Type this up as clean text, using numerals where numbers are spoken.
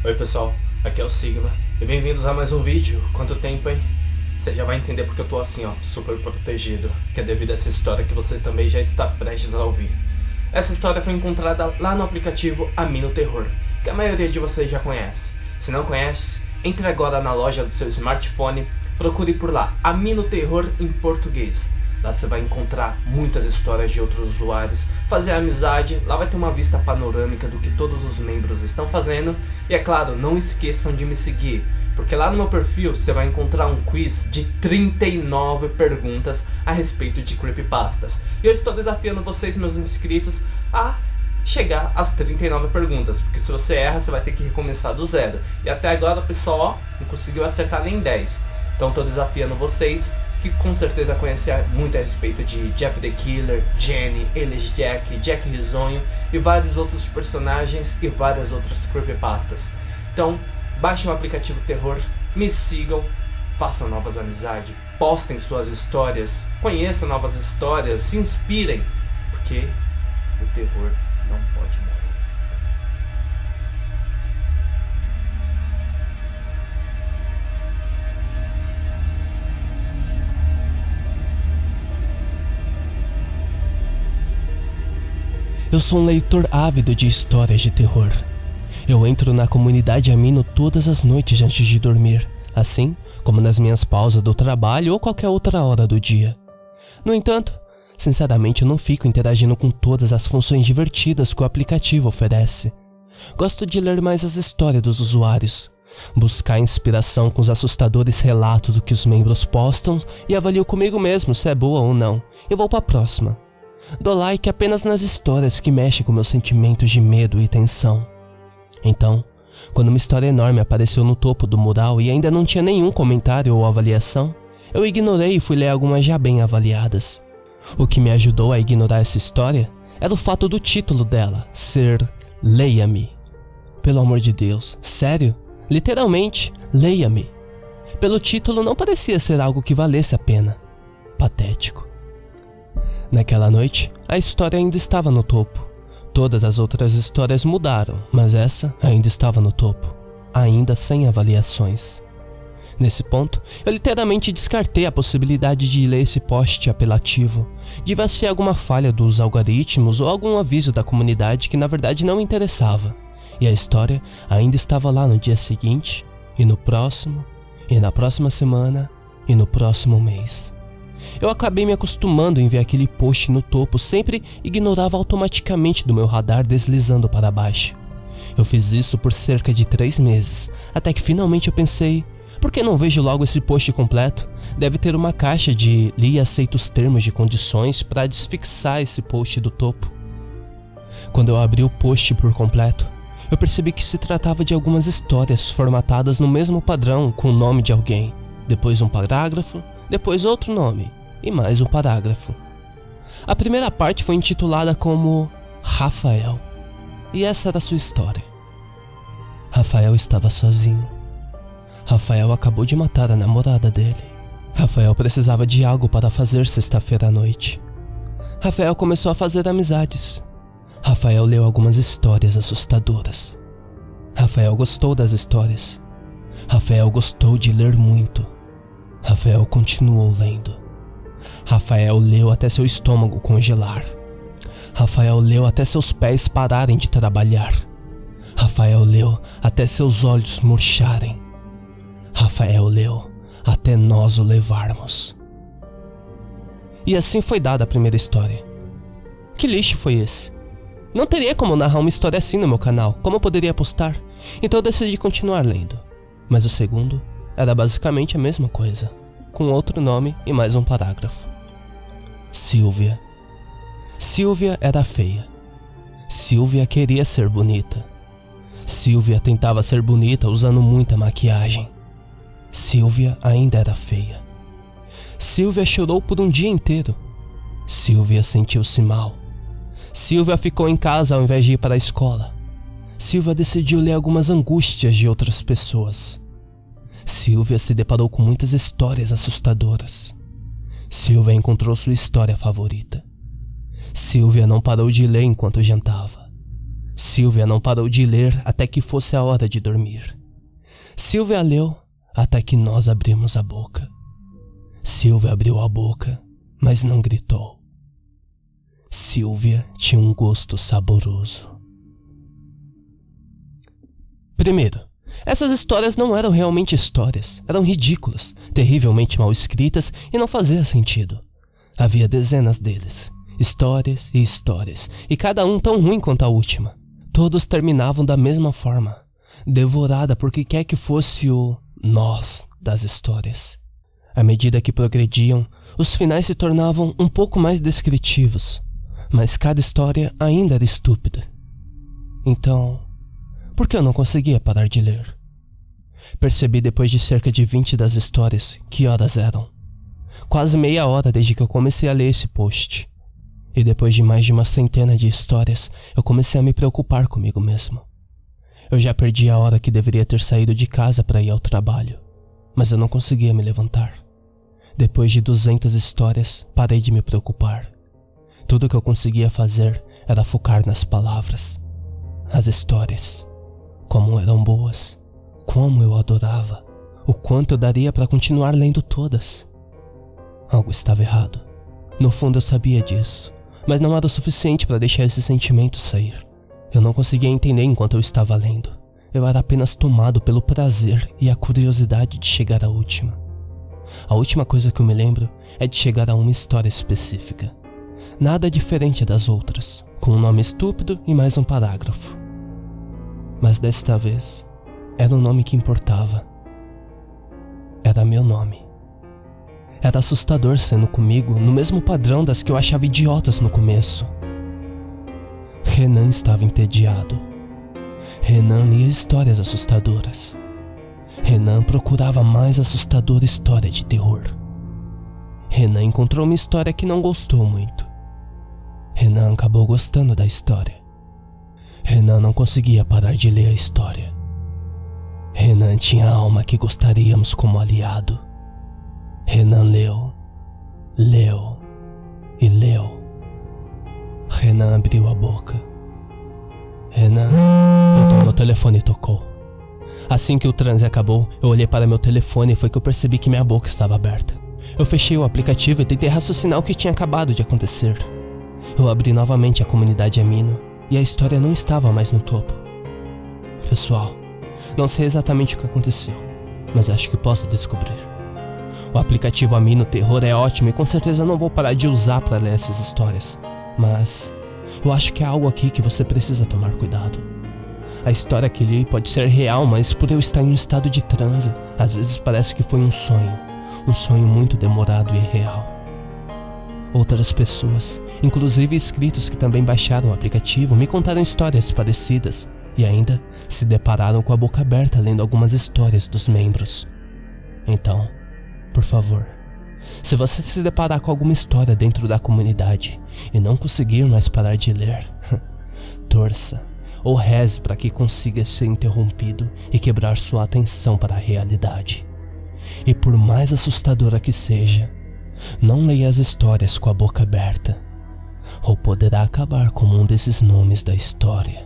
Oi pessoal, aqui é o Sigma e bem-vindos a mais um vídeo. Quanto tempo, hein? Você já vai entender porque eu tô assim, ó, super protegido, que é devido a essa história que você também já está prestes a ouvir. Essa história foi encontrada lá no aplicativo Amino Terror, que a maioria de vocês já conhece. Se não conhece, entre agora na loja do seu smartphone, procure por lá, Amino Terror em português. Lá você vai encontrar muitas histórias de outros usuários, fazer amizade, lá vai ter uma vista panorâmica do que todos os membros estão fazendo. E é claro, não esqueçam de me seguir, porque lá no meu perfil você vai encontrar um quiz de 39 perguntas a respeito de creepypastas. E eu estou desafiando vocês, meus inscritos, a chegar às 39 perguntas, porque se você erra, você vai ter que recomeçar do zero. E até agora o pessoal, ó, não conseguiu acertar nem 10. Então estou desafiando vocês, que com certeza conhecem muito a respeito de Jeff the Killer, Jenny, Ellis Jack, Jack Risonho e vários outros personagens e várias outras creepypastas. Então, baixem o aplicativo Terror, me sigam, façam novas amizades, postem suas histórias, conheçam novas histórias, se inspirem, porque o terror não pode morrer. Eu sou um leitor ávido de histórias de terror. Eu entro na comunidade Amino todas as noites antes de dormir, assim como nas minhas pausas do trabalho ou qualquer outra hora do dia. No entanto, sinceramente eu não fico interagindo com todas as funções divertidas que o aplicativo oferece. Gosto de ler mais as histórias dos usuários, buscar inspiração com os assustadores relatos do que os membros postam e avalio comigo mesmo se é boa ou não. Eu vou para a próxima. Dou like apenas nas histórias que mexem com meus sentimentos de medo e tensão. Então, quando uma história enorme apareceu no topo do mural e ainda não tinha nenhum comentário ou avaliação, eu ignorei e fui ler algumas já bem avaliadas. O que me ajudou a ignorar essa história era o fato do título dela ser Leia-me. Pelo amor de Deus, sério? Literalmente, leia-me. Pelo título não parecia ser algo que valesse a pena. Patético. Naquela noite, a história ainda estava no topo. Todas as outras histórias mudaram, mas essa ainda estava no topo, ainda sem avaliações. Nesse ponto, eu literalmente descartei a possibilidade de ler esse post apelativo. Devia ser alguma falha dos algoritmos ou algum aviso da comunidade que na verdade não me interessava. E a história ainda estava lá no dia seguinte, e no próximo, e na próxima semana, e no próximo mês. Eu acabei me acostumando em ver aquele post no topo, sempre ignorava automaticamente do meu radar deslizando para baixo. Eu fiz isso por cerca de 3 meses, até que finalmente eu pensei, por que não vejo logo esse post completo? Deve ter uma caixa de li e aceito os termos de condições para desfixar esse post do topo. Quando eu abri o post por completo, eu percebi que se tratava de algumas histórias formatadas no mesmo padrão com o nome de alguém, depois um parágrafo, depois outro nome e mais um parágrafo. A primeira parte foi intitulada como Rafael, e essa era a sua história. Rafael estava sozinho. Rafael acabou de matar a namorada dele. Rafael precisava de algo para fazer sexta-feira à noite. Rafael começou a fazer amizades. Rafael leu algumas histórias assustadoras. Rafael gostou das histórias. Rafael gostou de ler muito. Rafael continuou lendo. Rafael leu até seu estômago congelar. Rafael leu até seus pés pararem de trabalhar. Rafael leu até seus olhos murcharem. Rafael leu até nós o levarmos. E assim foi dada a primeira história. Que lixo foi esse? Não teria como narrar uma história assim no meu canal, como eu poderia postar? Então eu decidi continuar lendo. Mas o segundo era basicamente a mesma coisa, com outro nome e mais um parágrafo. Silvia. Silvia era feia. Silvia queria ser bonita. Silvia tentava ser bonita usando muita maquiagem. Silvia ainda era feia. Silvia chorou por um dia inteiro. Silvia sentiu-se mal. Silvia ficou em casa ao invés de ir para a escola. Silvia decidiu ler algumas angústias de outras pessoas. Silvia se deparou com muitas histórias assustadoras. Silvia encontrou sua história favorita. Silvia não parou de ler enquanto jantava. Silvia não parou de ler até que fosse a hora de dormir. Silvia leu até que nós abrimos a boca. Silvia abriu a boca, mas não gritou. Silvia tinha um gosto saboroso. Primeiro, essas histórias não eram realmente histórias, eram ridículas, terrivelmente mal escritas e não fazia sentido. Havia dezenas deles, histórias e histórias, e cada um tão ruim quanto a última. Todos terminavam da mesma forma, devorada por que quer que fosse o nós das histórias. À medida que progrediam, os finais se tornavam um pouco mais descritivos, mas cada história ainda era estúpida. Então, por que eu não conseguia parar de ler? Percebi depois de cerca de 20 das histórias que horas eram. Quase meia hora desde que eu comecei a ler esse post. E depois de mais de uma centena de histórias, eu comecei a me preocupar comigo mesmo. Eu já perdi a hora que deveria ter saído de casa para ir ao trabalho, mas eu não conseguia me levantar. Depois de 200 histórias, parei de me preocupar. Tudo que eu conseguia fazer era focar nas palavras. As histórias. Como eram boas. Como eu adorava. O quanto eu daria para continuar lendo todas. Algo estava errado. No fundo eu sabia disso, mas não era o suficiente para deixar esse sentimento sair. Eu não conseguia entender enquanto eu estava lendo. Eu era apenas tomado pelo prazer e a curiosidade de chegar à última. A última coisa que eu me lembro é de chegar a uma história específica. Nada diferente das outras, com um nome estúpido e mais um parágrafo. Mas desta vez, era um nome que importava. Era meu nome. Era assustador sendo comigo no mesmo padrão das que eu achava idiotas no começo. Renan estava entediado. Renan lia histórias assustadoras. Renan procurava a mais assustadora história de terror. Renan encontrou uma história que não gostou muito. Renan acabou gostando da história. Renan não conseguia parar de ler a história. Renan tinha a alma que gostaríamos como aliado. Renan leu, leu e leu. Renan abriu a boca. Renan... Então meu telefone tocou. Assim que o transe acabou, eu olhei para meu telefone e foi que eu percebi que minha boca estava aberta. Eu fechei o aplicativo e tentei raciocinar o que tinha acabado de acontecer. Eu abri novamente a comunidade Amino e a história não estava mais no topo. Pessoal, não sei exatamente o que aconteceu, mas acho que posso descobrir. O aplicativo Amino Terror é ótimo e com certeza não vou parar de usar para ler essas histórias, mas eu acho que há algo aqui que você precisa tomar cuidado. A história que li pode ser real, mas por eu estar em um estado de transe, às vezes parece que foi um sonho muito demorado e real. Outras pessoas, inclusive inscritos que também baixaram o aplicativo, me contaram histórias parecidas e ainda se depararam com a boca aberta lendo algumas histórias dos membros. Então, por favor, se você se deparar com alguma história dentro da comunidade e não conseguir mais parar de ler, torça ou reze para que consiga ser interrompido e quebrar sua atenção para a realidade. E por mais assustadora que seja, não leia as histórias com a boca aberta, ou poderá acabar como um desses nomes da história.